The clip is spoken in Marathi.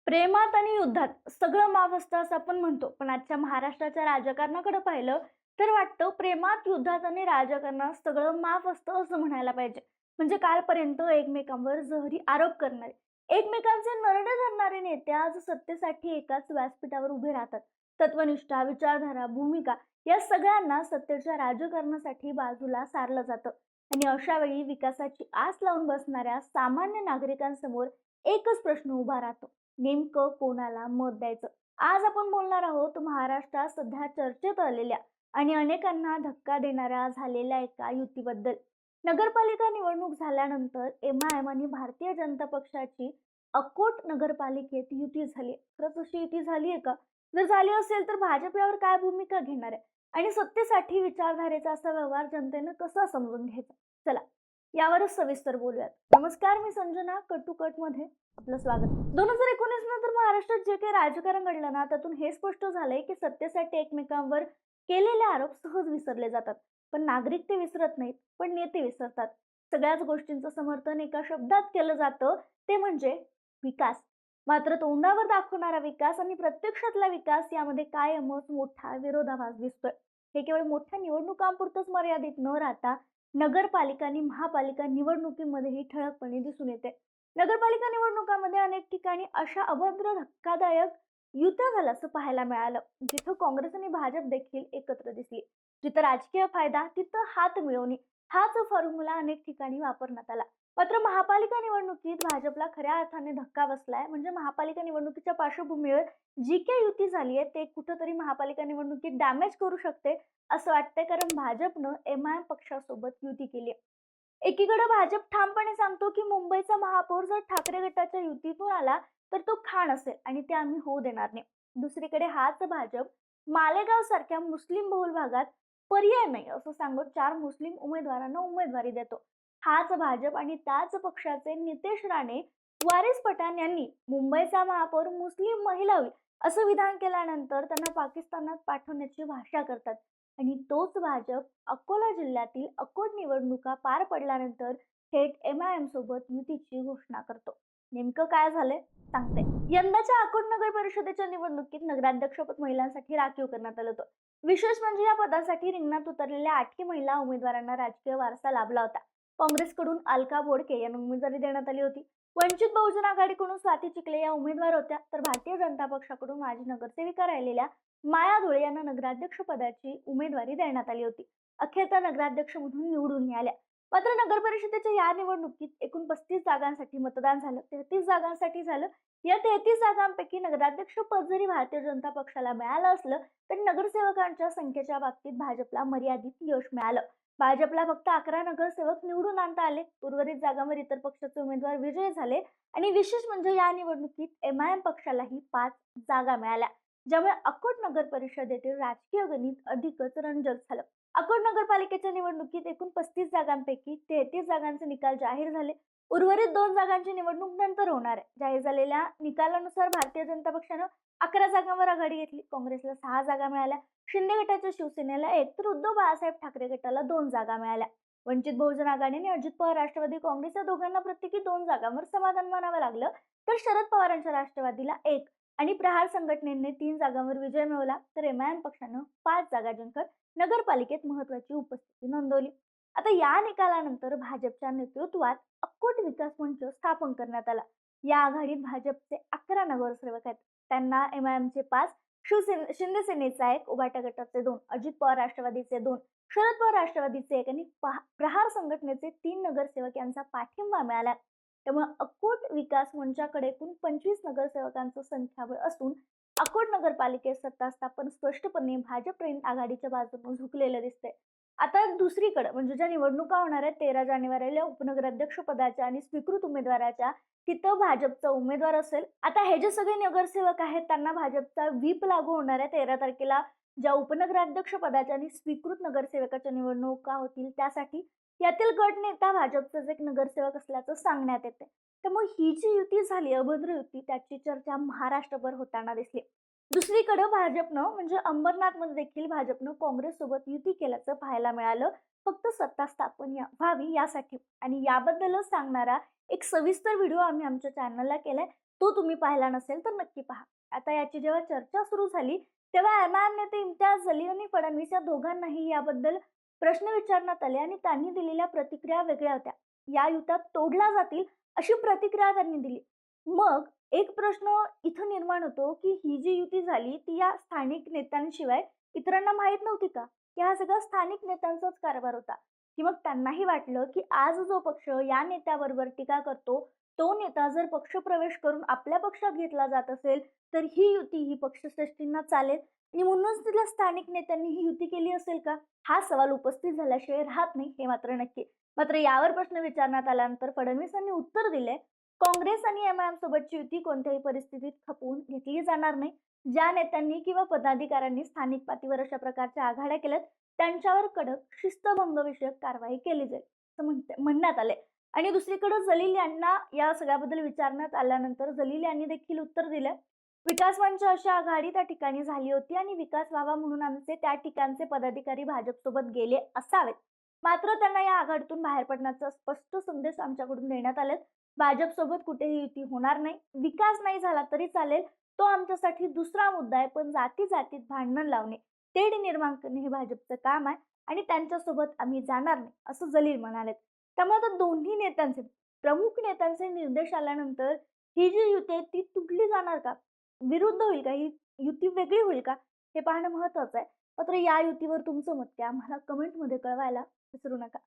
प्रेमात आणि युद्धात सगळं माफ असतं असं आपण म्हणतो. पण आजच्या महाराष्ट्राच्या राजकारणाकडे पाहिलं तर वाटतं प्रेमात, युद्धात आणि राजकारणात सगळं माफ असतं असं म्हणायला पाहिजे. म्हणजे कालपर्यंत एकमेकांवर जहरी आरोप करणारे, एकमेकांचे नरडे धरणारे नेते आज सत्तेसाठी एकाच व्यासपीठावर उभे राहतात. तत्वनिष्ठा, विचारधारा, भूमिका या सगळ्यांना सत्तेच्या राजकारणासाठी बाजूला सारलं जातं. आणि अशा वेळी विकासाची आस लावून बसणाऱ्या सामान्य नागरिकांसमोर एकच प्रश्न उभा राहतो. नेमकं कोणाला मत द्यायचं? आज आपण बोलणार आहोत महाराष्ट्रात सध्या चर्चेत आलेल्या आणि अनेकांना धक्का देणाऱ्या झालेल्या एका युतीबद्दल. नगरपालिका निवडणूक झाल्यानंतर एमआयएम आणि भारतीय जनता पक्षाची अकोट नगरपालिकेत युती झाली. खरंच अशी युती झाली आहे का? जर झाली असेल तर भाजप यावर काय भूमिका घेणार आहे? आणि सत्तेसाठी विचारधारेचा असा व्यवहार जनतेनं कसा समजून घ्यायचा? चला यावरच सविस्तर बोलूयात. नमस्कार, मी संजना. कट मध्ये आपलं स्वागत. 2019 नंतर महाराष्ट्रात जे काही राजकारण घडलं ना, त्यातून हे स्पष्ट झालंय की सत्तेसाठी एकमेकांवर केलेले आरोप सहज विसरले जातात. पण नागरिक ते विसरत नाहीत, पण नेते विसरतात. सगळ्याच गोष्टींचं समर्थन एका शब्दात केलं जातं, ते म्हणजे विकास. मात्र तोंडावर दाखवणारा विकास आणि प्रत्यक्षातला विकास यामध्ये कायमच मोठा विरोधाभास दिसतोय. हे केवळ मोठ्या निवडणुकांपुरतच मर्यादित न राहता नगरपालिका आणि महापालिका निवडणुकीमध्येही ठळकपणे दिसून येते. नगरपालिका निवडणुकांमध्ये अनेक ठिकाणी अशा अभद्र धक्कादायक युत्या झाल्याचं पाहायला मिळालं, जिथं काँग्रेस आणि भाजप देखील एकत्र दिसली. जिथं राजकीय फायदा तिथं हात मिळवणी हाच फॉर्म्युला अनेक ठिकाणी वापरण्यात आला. मात्र महापालिका निवडणुकीत भाजपला खऱ्या अर्थाने धक्का बसलाय. म्हणजे महापालिका निवडणुकीच्या पार्श्वभूमीवर जी काही युती झाली आहे ते कुठंतरी महापालिका निवडणुकीत डॅमेज करू शकते असं वाटतंय, कारण भाजपनं एमआयएम पक्षासोबत युती केली आहे. एकीकडे भाजप ठामपणे सांगतो की मुंबईचा महापौर जर ठाकरे गटाच्या युतीतून आला तर तो खाण असेल आणि ते आम्ही होऊ देणार नाही. दुसरीकडे हाच भाजप मालेगाव सारख्या मुस्लिम बहुल भागात पर्याय नाही असं सांगत 4 मुस्लिम उमेदवारांना उमेदवारी देतो. हाच भाजप आणि त्याच पक्षाचे नितेश राणे, वारिस पठाण यांनी मुंबईचा महापौर मुस्लिम महिला होईल असं विधान केल्यानंतर त्यांना पाकिस्तानात पाठवण्याची भाषा करतात. आणि तोच भाजप अकोला जिल्ह्यातील अकोट निवडणुका पार पडल्यानंतर थेट एमआयएम सोबत युतीची घोषणा करतो. नेमकं काय झालंय सांगते. यंदाच्या अकोट नगर परिषदेच्या निवडणुकीत नगराध्यक्षपद महिलांसाठी राखीव करण्यात आलं होतं. विशेष म्हणजे या पदासाठी रिंगणात उतरलेल्या 8 महिला उमेदवारांना राजकीय वारसा लाभला होता. काँग्रेसकडून अलका बोडके यांना उमेदवारी देण्यात आली होती. वंचित बहुजन आघाडीकडून स्वाती चिखले या उमेदवार होत्या, तर भारतीय जनता पक्षाकडून माजी नगरसेविका राहिलेल्या माया धुळे यांना नगराध्यक्ष पदाची उमेदवारी देण्यात आली होती. अखेर त्या नगराध्यक्ष म्हणून निवडून आल्या. मात्र नगर परिषदेच्या या निवडणुकीत एकूण 35 जागांसाठी मतदान झालं. 33 जागांसाठी झालं. या 33 जागांपैकी नगराध्यक्ष पद जरी भारतीय जनता पक्षाला मिळालं असलं तरी नगरसेवकांच्या संख्येच्या बाबतीत भाजपला मर्यादित यश मिळालं. भाजपला फक्त 11 नगरसेवक निवडून आणता आले. उर्वरित जागांवर इतर पक्षाचे उमेदवार विजयी झाले आणि विशेष म्हणजे या निवडणुकीत एमआयएम पक्षालाही 5 जागा मिळाल्या, ज्यामुळे अकोट नगर परिषदेतील राजकीय गणित अधिकच रंजक झालं. अकोट नगरपालिकेच्या निवडणुकीत एकूण 35 जागांपैकी 33 जागांचे निकाल जाहीर झाले. उर्वरित 2 जागांची निवडणूक नंतर होणार आहे. जाहीर झालेल्या निकालानुसार भारतीय जनता पक्षानं 11 जागांवर आघाडी घेतली. काँग्रेसला 6 जागा मिळाल्या. शिंदे गटाच्या शिवसेनेला 1 तर उद्धव बाळासाहेब ठाकरे गटाला 2 जागा मिळाल्या. वंचित बहुजन आघाडीने अजित पवार राष्ट्रवादी काँग्रेस या दोघांना प्रत्येकी 2 जागांवर समाधान मानावं लागलं, तर शरद पवारांच्या राष्ट्रवादीला 1 आणि प्रहार संघटनेने 3 जागांवर विजय मिळवला. तर एमआयएम पक्षानं 5 जागा जिंकत नगरपालिकेत महत्वाची उपस्थिती नोंदवली. आता या निकालानंतर भाजपच्या नेतृत्वात अकोट विकास मंच स्थापन करण्यात आला. या आघाडीत भाजपचे 11 नगरसेवक आहेत. त्यांना एमआयएमचे 5, शिंदे सेनेचा 1, उभाटा गटाचे 2, अजित पवार राष्ट्रवादीचे 2, शरद पवार राष्ट्रवादीचे 1 आणि प्रहार संघटनेचे 3 नगरसेवक यांचा पाठिंबा मिळाला. त्यामुळे अकोट विकास मंचाकडे एकूण 25 नगरसेवकांचं संख्याबळ असून अकोट नगरपालिकेत सत्ता स्थापन स्पष्टपणे भाजप-प्रणित आघाडीच्या बाजूने झुकलेलं दिसतंय. आता दुसरीकडे म्हणजे ज्या निवडणुका होणार आहेत 13 जानेवारीला उपनगराध्यक्ष पदाच्या आणि स्वीकृत उमेदवाराच्या, तिथं भाजपचा उमेदवार असेल. आता हे जे सगळे नगरसेवक आहेत त्यांना भाजपचा व्हीप लागू होणार आहे 13 तारखेला, ज्या उपनगराध्यक्ष पदाच्या आणि स्वीकृत नगरसेवकाच्या निवडणुका होतील त्यासाठी. यातील गट नेता भाजपचाच एक नगरसेवक असल्याचं सांगण्यात येते. त्यामुळे ही जी युती झाली अभद्र युती, त्याची चर्चा महाराष्ट्रभर होताना दिसली. दुसरीकडे भाजपनं म्हणजे अंबरनाथमध्ये देखील भाजपनं काँग्रेससोबत युती केल्याचं पाहायला मिळालं, फक्त सत्ता स्थापन व्हावी यासाठी. आणि याबद्दलच सांगणारा एक सविस्तर व्हिडिओ आम्ही आमच्या चॅनलला केलाय. तो तुम्ही पाहिला नसेल तर नक्की पहा. आता याची जेव्हा चर्चा सुरू झाली, तेव्हा एमआयएम नेते इम्तियाज जलील आणि फडणवीस या दोघांनाही याबद्दल प्रश्न विचारण्यात आले आणि त्यांनी दिलेल्या प्रतिक्रिया वेगळ्या होत्या. या युत्या तोडल्या जातील अशी प्रतिक्रिया त्यांनी दिली. मग एक प्रश्न इथं निर्माण होतो, की ही जी युती झाली ती या स्थानिक नेत्यांशिवाय इतरांना माहीत नव्हती का? की हा सगळा स्थानिक नेत्यांचाच कारभार होता? की मग त्यांनाही वाटलं, की आज जो पक्ष या नेत्याबरोबर टीका करतो, तो नेता जर पक्षप्रवेश करून आपल्या पक्षात घेतला जात असेल, तर ही युती ही पक्षश्रेष्ठींना चालेल आणि म्हणूनच तिथल्या स्थानिक नेत्यांनी ही युती केली असेल का? हा सवाल उपस्थित झाल्याशिवाय राहत नाही, हे मात्र नक्की. मात्र यावर प्रश्न विचारण्यात आल्यानंतर फडणवीसांनी उत्तर दिले, काँग्रेस आणि एमआयएम सोबतची युती कोणत्याही परिस्थितीत खपवून घेतली जाणार नाही. ज्या नेत्यांनी किंवा पदाधिकाऱ्यांनी स्थानिक पातळीवर अशा प्रकारच्या आघाड्या केल्यात, त्यांच्यावर कडक शिस्तभंग विषयक कारवाई केली जाईल, असं म्हणण्यात आले. आणि दुसरीकडे जलील यांना या सगळ्याबद्दल विचारण्यात आल्यानंतर जलील यांनी देखील उत्तर दिलं, विकास मंच अशी आघाडी त्या ठिकाणी झाली होती आणि विकास व्हावा म्हणून आमचे त्या ठिकाणचे पदाधिकारी भाजपसोबत गेले असावेत. मात्र त्यांना या आघाडीतून बाहेर पडण्याचा स्पष्ट संदेश आमच्याकडून देण्यात आलेत. भाजपसोबत कुठेही युती होणार नाही. विकास नाही झाला तरी चालेल. तो आमच्यासाठी दुसरा मुद्दा आहे. पण जाती-जातीत भांडण लावणे, तेढ निर्माण करणे हे भाजपचं काम आहे आणि त्यांच्यासोबत आम्ही जाणार नाही, असं जलील म्हणालेत. त्यामुळे आता दोन्ही नेत्यांचे, प्रमुख नेत्यांचे निर्देश आल्यानंतर ही जी युती आहे ती तुटली जाणार का? विरुद्ध होईल का? ही युती वेगळी होईल का? हे पाहणं महत्त्वाचं आहे. मात्र या युतीवर तुमचं मत काय? आम्हाला कमेंटमध्ये कळवायला विसरू नका.